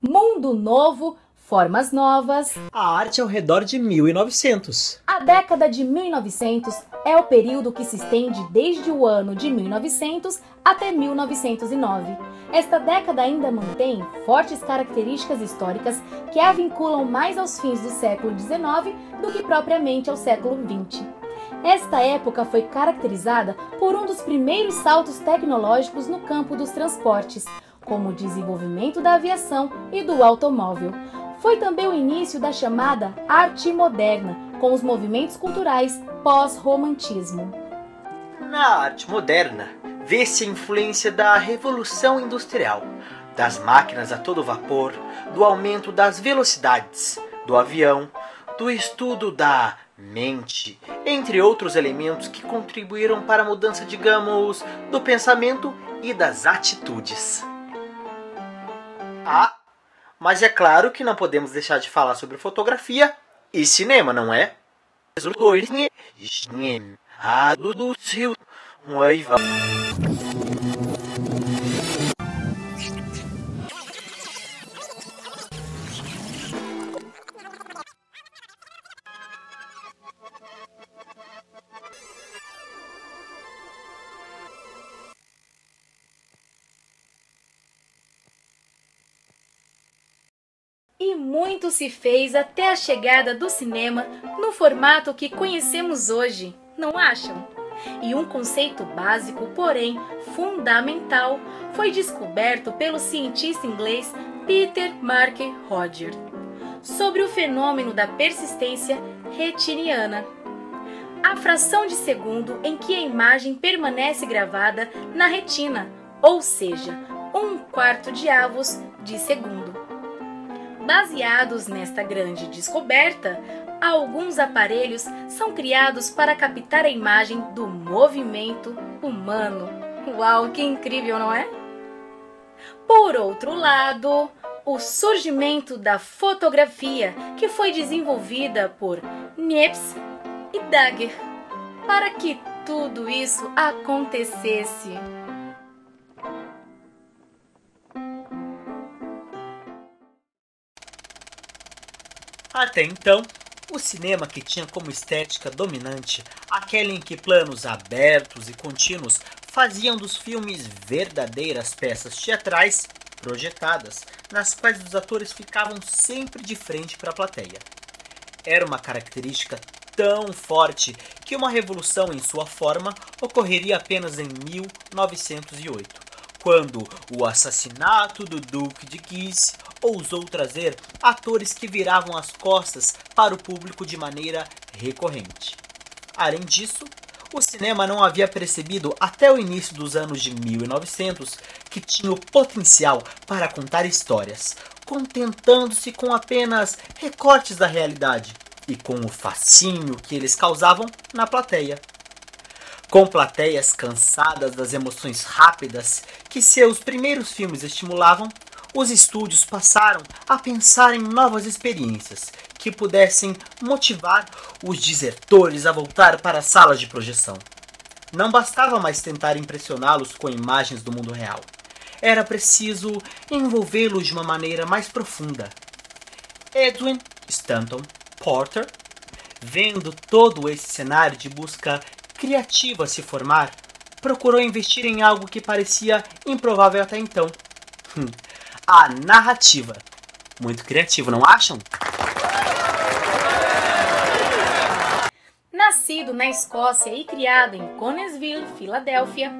Mundo novo, formas novas. A arte ao redor de 1900. A década de 1900 é o período que se estende desde o ano de 1900 até 1909. Esta década ainda mantém fortes características históricas que a vinculam mais aos fins do século XIX do que propriamente ao século XX. Esta época foi caracterizada por um dos primeiros saltos tecnológicos no campo dos transportes, como o desenvolvimento da aviação e do automóvel. Foi também o início da chamada arte moderna, com os movimentos culturais pós-romantismo. Na arte moderna, vê-se a influência da Revolução Industrial, das máquinas a todo vapor, do aumento das velocidades, do avião, do estudo da mente, entre outros elementos que contribuíram para a mudança, digamos, do pensamento e das atitudes. Mas é claro que não podemos deixar de falar sobre fotografia e cinema, não é? E muito se fez até a chegada do cinema no formato que conhecemos hoje, não acham? E um conceito básico, porém fundamental, foi descoberto pelo cientista inglês Peter Mark Roger sobre o fenômeno da persistência retiniana, a fração de segundo em que a imagem permanece gravada na retina, ou seja, 1/4 de avos de segundo. Baseados nesta grande descoberta, alguns aparelhos são criados para captar a imagem do movimento humano. Uau, que incrível, não é? Por outro lado, o surgimento da fotografia, que foi desenvolvida por Niepce e Daguerre, para que tudo isso acontecesse. Até então, o cinema, que tinha como estética dominante aquela em que planos abertos e contínuos faziam dos filmes verdadeiras peças teatrais projetadas, nas quais os atores ficavam sempre de frente para a plateia. Era uma característica tão forte que uma revolução em sua forma ocorreria apenas em 1908, quando o assassinato do Duque de Guise ousou trazer atores que viravam as costas para o público de maneira recorrente. Além disso, o cinema não havia percebido até o início dos anos de 1900 que tinha o potencial para contar histórias, contentando-se com apenas recortes da realidade e com o fascínio que eles causavam na plateia. Com plateias cansadas das emoções rápidas que seus primeiros filmes estimulavam, os estúdios passaram a pensar em novas experiências que pudessem motivar os desertores a voltar para as salas de projeção. Não bastava mais tentar impressioná-los com imagens do mundo real. Era preciso envolvê-los de uma maneira mais profunda. Edwin Stanton Porter, vendo todo esse cenário de busca criativa se formar, procurou investir em algo que parecia improvável até então. A narrativa. Muito criativo, não acham? Nascido na Escócia e criado em Connellsville, Filadélfia,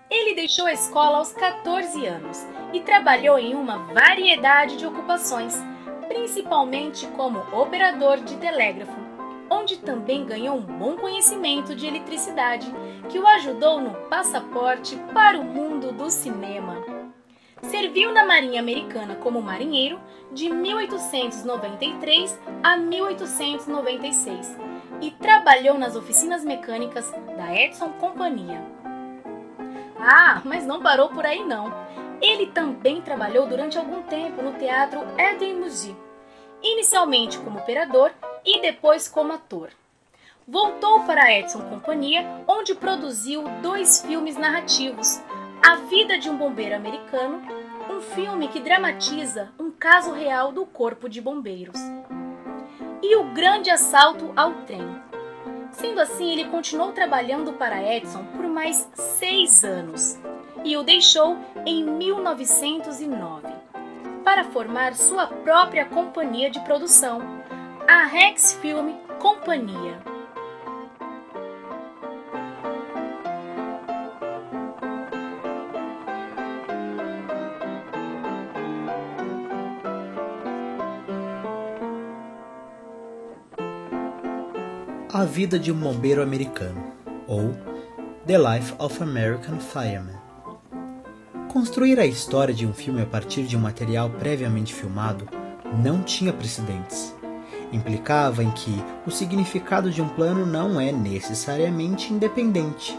ele deixou a escola aos 14 anos e trabalhou em uma variedade de ocupações, principalmente como operador de telégrafo, onde também ganhou um bom conhecimento de eletricidade, que o ajudou no passaporte para o mundo do cinema. Serviu na Marinha Americana como marinheiro de 1893 a 1896 e trabalhou nas oficinas mecânicas da Edison Companhia. Mas não parou por aí não. Ele também trabalhou durante algum tempo no Teatro Eden-Musée, inicialmente como operador e depois como ator. Voltou para a Edison Companhia, onde produziu 2 filmes narrativos: A Vida de um Bombeiro Americano, um filme que dramatiza um caso real do Corpo de Bombeiros. E O Grande Assalto ao Trem. Sendo assim, ele continuou trabalhando para Edison por mais 6 anos e o deixou em 1909 para formar sua própria companhia de produção, a Rex Film Companhia. A Vida de um Bombeiro Americano, ou The Life of American Fireman. Construir a história de um filme a partir de um material previamente filmado não tinha precedentes. Implicava em que o significado de um plano não é necessariamente independente.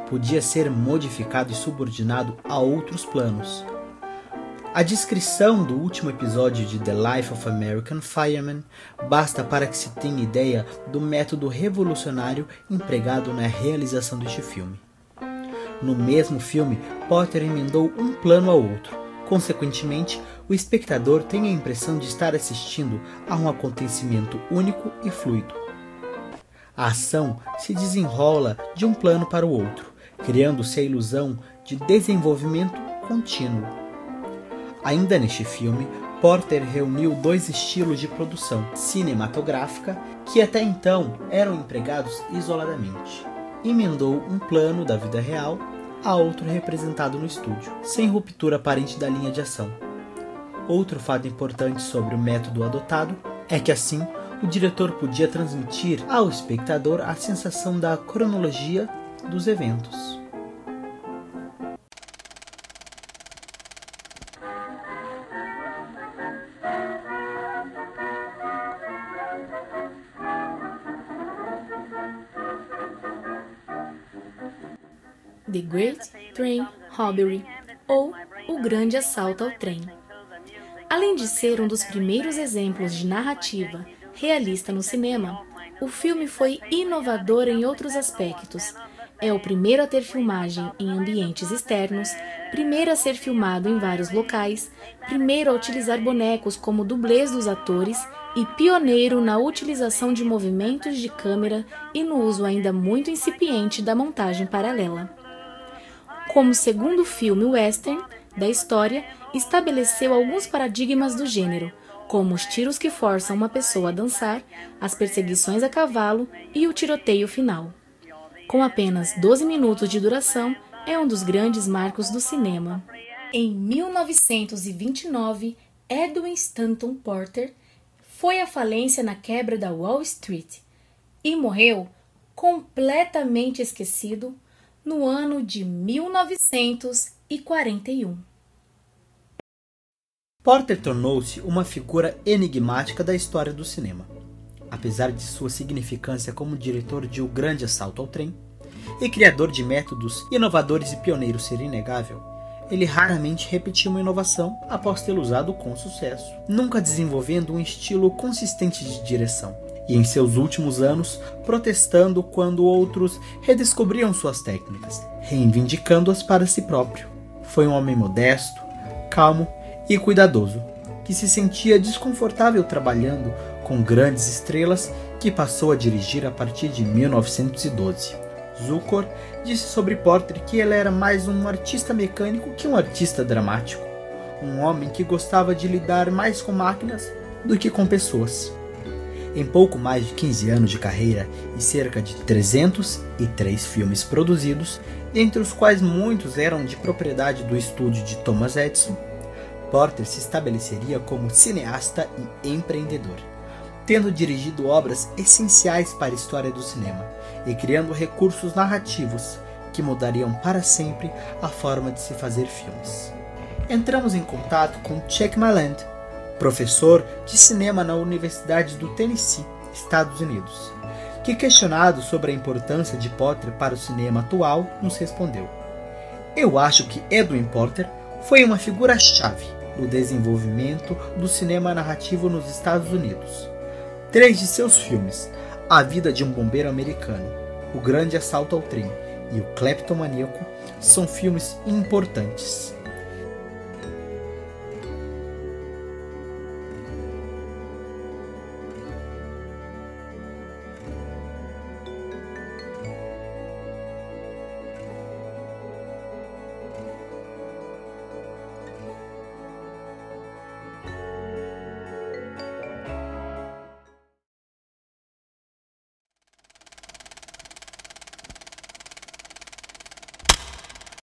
Podia ser modificado e subordinado a outros planos. A descrição do último episódio de The Life of American Fireman basta para que se tenha ideia do método revolucionário empregado na realização deste filme. No mesmo filme, Porter emendou um plano ao outro. Consequentemente, o espectador tem a impressão de estar assistindo a um acontecimento único e fluido. A ação se desenrola de um plano para o outro, criando-se a ilusão de desenvolvimento contínuo. Ainda neste filme, Porter reuniu 2 estilos de produção cinematográfica que até então eram empregados isoladamente. Emendou um plano da vida real a outro representado no estúdio, sem ruptura aparente da linha de ação. Outro fato importante sobre o método adotado é que assim o diretor podia transmitir ao espectador a sensação da cronologia dos eventos. The Great Train Robbery, ou O Grande Assalto ao Trem. Além de ser um dos primeiros exemplos de narrativa realista no cinema, o filme foi inovador em outros aspectos. É o primeiro a ter filmagem em ambientes externos, primeiro a ser filmado em vários locais, primeiro a utilizar bonecos como dublês dos atores e pioneiro na utilização de movimentos de câmera e no uso ainda muito incipiente da montagem paralela. Como segundo filme western da história, estabeleceu alguns paradigmas do gênero, como os tiros que forçam uma pessoa a dançar, as perseguições a cavalo e o tiroteio final. Com apenas 12 minutos de duração, é um dos grandes marcos do cinema. Em 1929, Edwin Stanton Porter foi à falência na quebra da Wall Street e morreu completamente esquecido no ano de 1941. Porter tornou-se uma figura enigmática da história do cinema. Apesar de sua significância como diretor de O Grande Assalto ao Trem e criador de métodos inovadores e pioneiros ser inegável, ele raramente repetiu uma inovação após tê-la usado com sucesso, nunca desenvolvendo um estilo consistente de direção. E em seus últimos anos, protestando quando outros redescobriam suas técnicas, reivindicando-as para si próprio. Foi um homem modesto, calmo e cuidadoso, que se sentia desconfortável trabalhando com grandes estrelas que passou a dirigir a partir de 1912. Zukor disse sobre Porter que ele era mais um artista mecânico que um artista dramático, um homem que gostava de lidar mais com máquinas do que com pessoas. Em pouco mais de 15 anos de carreira e cerca de 303 filmes produzidos, dentre os quais muitos eram de propriedade do estúdio de Thomas Edison, Porter se estabeleceria como cineasta e empreendedor, tendo dirigido obras essenciais para a história do cinema e criando recursos narrativos que mudariam para sempre a forma de se fazer filmes. Entramos em contato com Chuck Malland, professor de cinema na Universidade do Tennessee, Estados Unidos, que, questionado sobre a importância de Porter para o cinema atual, nos respondeu: "Eu acho que Edwin Porter foi uma figura-chave no desenvolvimento do cinema narrativo nos Estados Unidos. 3 de seus filmes, A Vida de um Bombeiro Americano, O Grande Assalto ao Trem e O Cleptomaníaco, são filmes importantes.